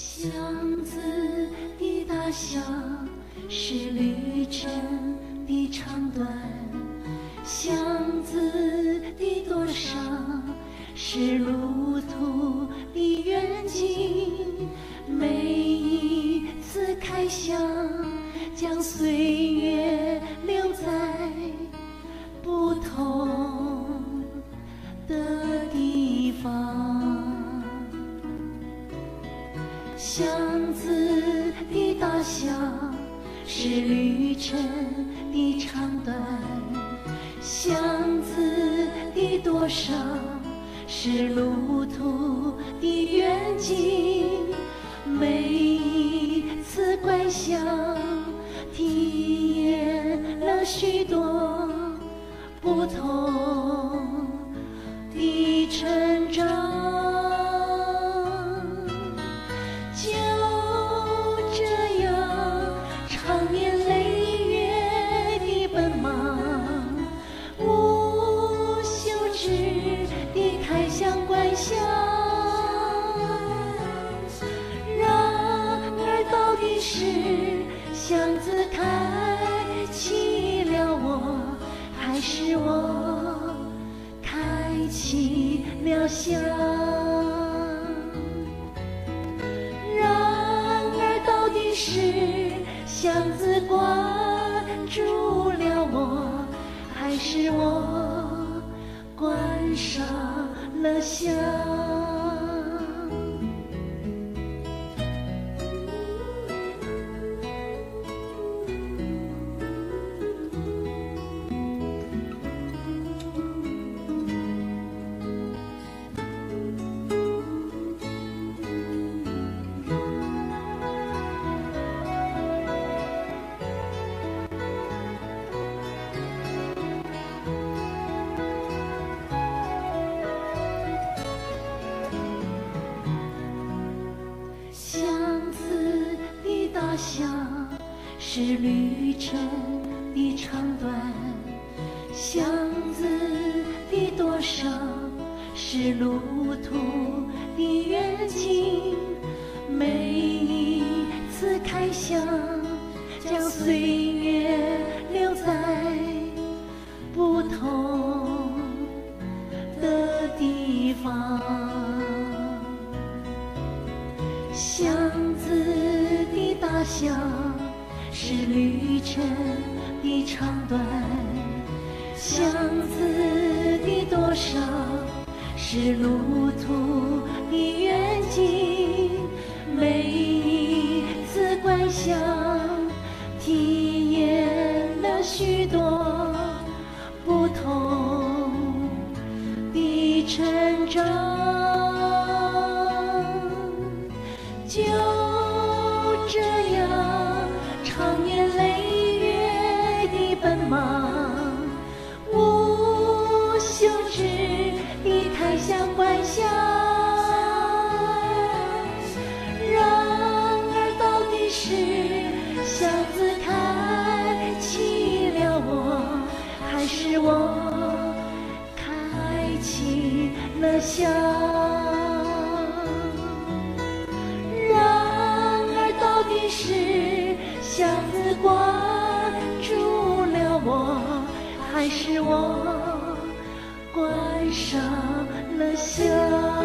巷子的大小是旅程的长短，巷子的多少是路途的远近。每一次开箱，将岁月留在不同的地方。巷子的大小是旅程的长短，巷子的多少是路途的远近。每一次观想，体验了许多不同的成长。就这样长年累月的奔忙，无休止的开箱观想。然而到底是巷子开启了我，还是我开启了巷？是巷子关住了我，还是我关上了巷？是旅程的长短，巷子的多少是路途的远近。每一次开箱，将岁月留在不同的地方。巷子的大小是旅程的长短，巷子的多少是路途的远近。每一次观想，体验了许多不同的成长。就这样长年累月的奔忙，无休止的开箱观想。然而到底是巷子开启了我，还是我开启了巷？是巷子关住了我，还是我关上了巷？